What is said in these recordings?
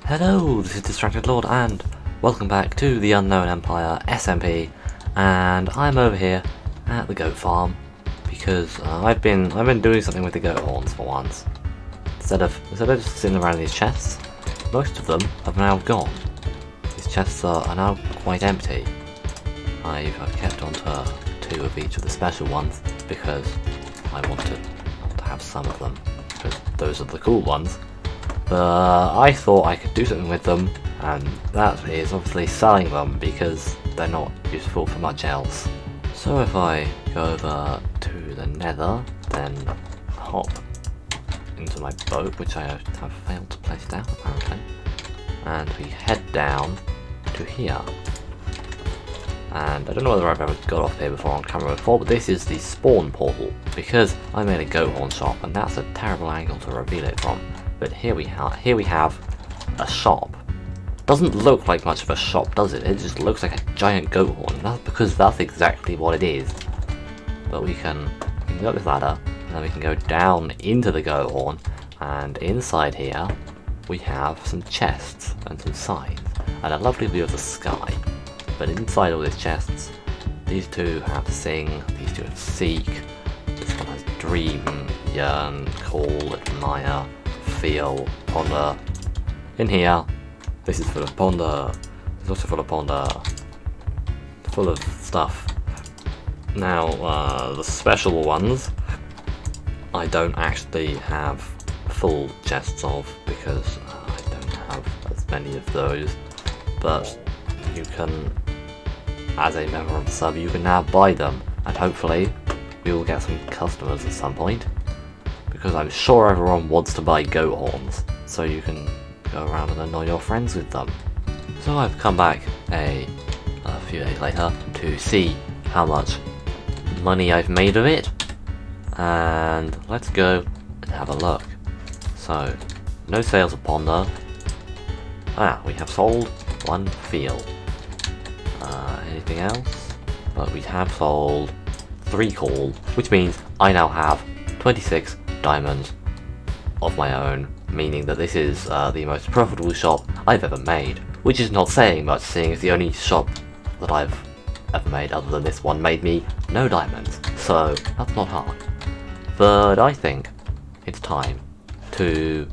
Hello, this is Distracted Lord and welcome back to the Unknown Empire SMP, and I'm over here at the goat farm because I've been doing something with the goat horns for once. Instead of just sitting around in these chests, most of them have now gone. These chests are now quite empty. I've kept on to 2 of each of the special ones because I want to have some of them, because those are the cool ones. But I thought I could do something with them, and that is obviously selling them because they're not useful for much else. So if I go over to the nether, then hop into my boat, which I have failed to place down apparently, and we head down to here. And I don't know whether I've ever got off here before on camera before, but this is the spawn portal, because I made a goat horn shop, and that's a terrible angle to reveal it from. But here we have a shop. Doesn't look like much of a shop, does it? It just looks like a giant goat horn, and that's because that's exactly what it is. But we can go up this ladder, and then we can go down into the goat horn, and inside here we have some chests and some signs, and a lovely view of the sky. But inside all these chests, these 2 have sing, these 2 have seek, this one has dream, yearn, call, admire, feel, ponder. In here, this is full of ponder. It's also full of ponder. Full of stuff. Now, the special ones, I don't actually have full chests of because I don't have as many of those. But you can, as a member of the sub, you can now buy them, and hopefully we will get some customers at some point. Because I'm sure everyone wants to buy goat horns, so you can go around and annoy your friends with them. So I've come back a few days later to see how much money I've made of it, and let's go and have a look. So, no sales of ponder. We have sold 1 field. Anything else? But we have sold 3 call, which means I now have 26 diamonds of my own, meaning that this is the most profitable shop I've ever made, which is not saying much, seeing as the only shop that I've ever made other than this one made me no diamonds, so that's not hard. But I think it's time to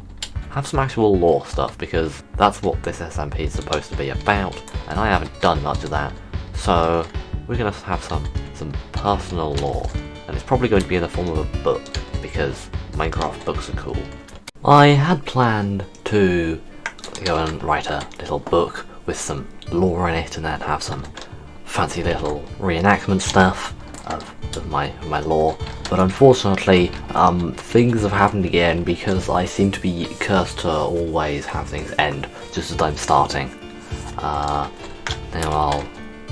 have some actual lore stuff, because that's what this SMP is supposed to be about, and I haven't done much of that, so we're going to have some personal lore, and it's probably going to be in the form of a book, because Minecraft books are cool. I had planned to go and write a little book with some lore in it, and then have some fancy little reenactment stuff of my lore, but unfortunately things have happened again because I seem to be cursed to always have things end just as I'm starting. Now I'll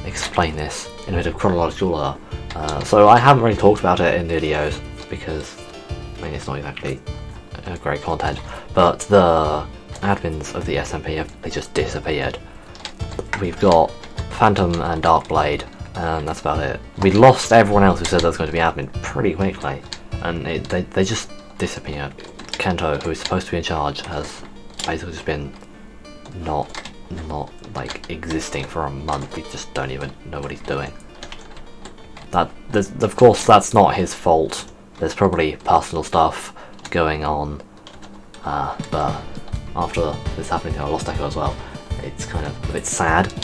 explain this in a bit of chronological order. So I haven't really talked about it in videos because it's not exactly great content, but the admins of the SMP they just disappeared. We've got Phantom and Darkblade, and that's about it. We lost everyone else who said there was going to be admin pretty quickly, and they just disappeared. Kento, who is supposed to be in charge, has basically just been not like existing for a month. We just don't even know what he's doing. Of course, that's not his fault. There's probably personal stuff going on, but after this happening to Lost Echo as well, it's kind of a bit sad.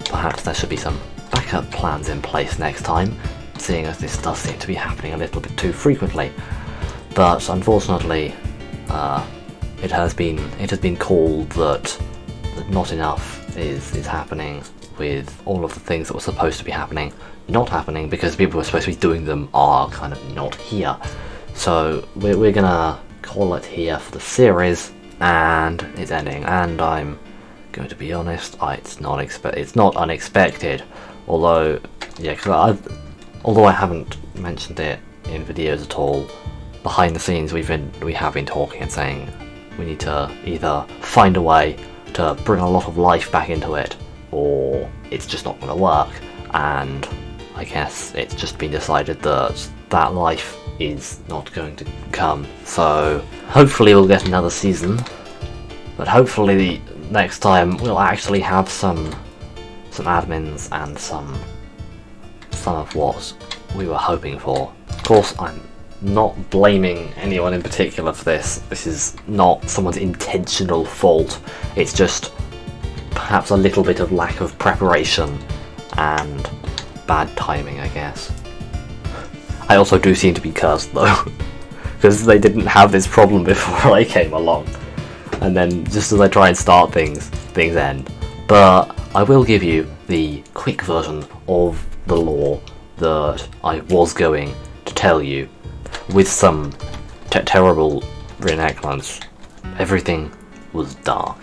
Perhaps there should be some backup plans in place next time, seeing as this does seem to be happening a little bit too frequently. But unfortunately, it has been called that not enough is happening with all of the things that were supposed to be happening not happening, because people who are supposed to be doing them are kind of not here. So we're gonna call it here for the series, and it's ending. And I'm going to be honest, it's not unexpected. Although, yeah, although I haven't mentioned it in videos at all, behind the scenes we have been talking and saying we need to either find a way to bring a lot of life back into it, or it's just not going to work. And I guess it's just been decided that that life is not going to come. So hopefully we'll get another season, but hopefully next time we'll actually have some admins and some of what we were hoping for. Of course, I'm not blaming anyone in particular for this. This is not someone's intentional fault. It's just perhaps a little bit of lack of preparation and bad timing, I guess. I also do seem to be cursed though, because they didn't have this problem before I came along. And then just as I try and start things end. But I will give you the quick version of the lore that I was going to tell you, with some terrible reenactments. Everything was dark,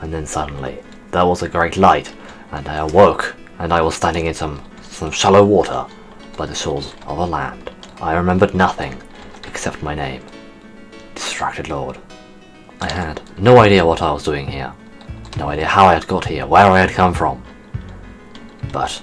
and then suddenly there was a great light, and I awoke, and I was standing in some shallow water by the shores of a land. I remembered nothing except my name, Distracted Lord. I had no idea what I was doing here, no idea how I had got here, where I had come from, but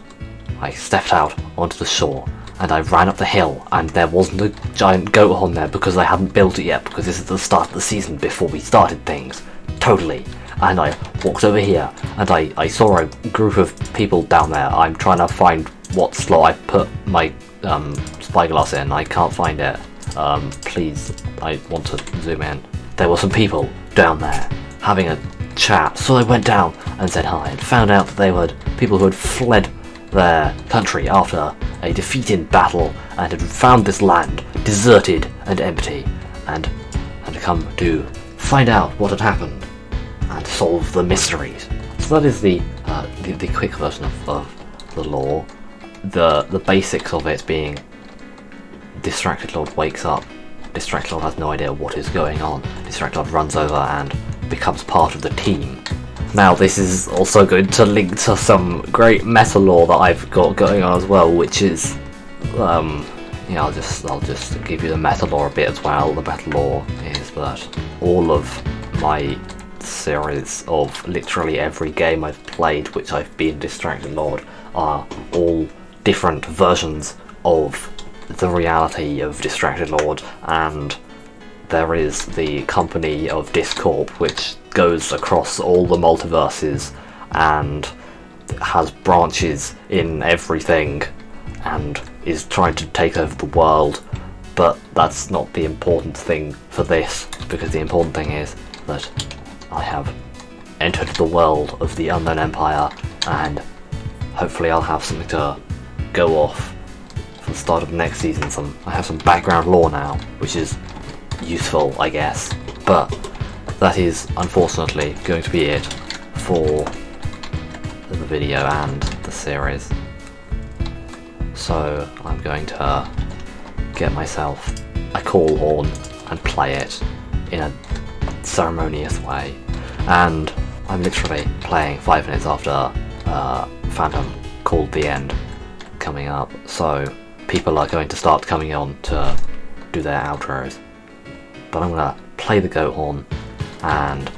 I stepped out onto the shore and I ran up the hill, and there wasn't a giant goat on there because I hadn't built it yet, because this is the start of the season before we started things. Totally. And I walked over here, and I saw a group of people down there. I'm trying to find what slot I put my spyglass in. I can't find it. Please, I want to zoom in. There were some people down there having a chat, so I went down and said hi, and found out that they were people who had fled their country after a defeat in battle and had found this land deserted and empty, and had come to find out what had happened and solve the mysteries. So that is the quick version of the lore. The basics of it being Distracted Lord wakes up, Distracted Lord has no idea what is going on, Distracted Lord runs over and becomes part of the team. Now this is also going to link to some great meta lore that I've got going on as well, which is, yeah, I'll just give you the meta lore a bit as well. The meta lore is that all of my series of literally every game I've played which I've been Distracted Lord are all different versions of the reality of Distracted Lord, and there is the company of Discorp, which goes across all the multiverses and has branches in everything and is trying to take over the world. But that's not the important thing for this, because the important thing is that I have entered the world of the Unknown Empire, and hopefully I'll have something to go off for the start of next season. I have some background lore now, which is useful, I guess, but that is unfortunately going to be it for the video and the series. So I'm going to get myself a call horn and play it in a ceremonious way, and I'm literally playing 5 minutes after Phantom called the end coming up, so people are going to start coming on to do their outros. But I'm going to play the goat horn, and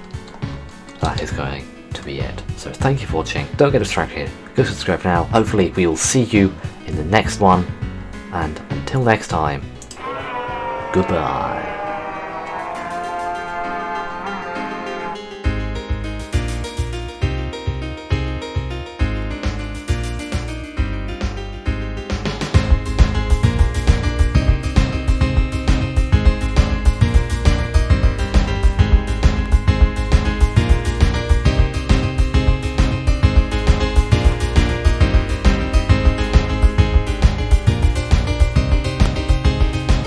that is going to be it. So thank you for watching, don't get distracted, go subscribe now, hopefully we will see you in the next one, and until next time, goodbye.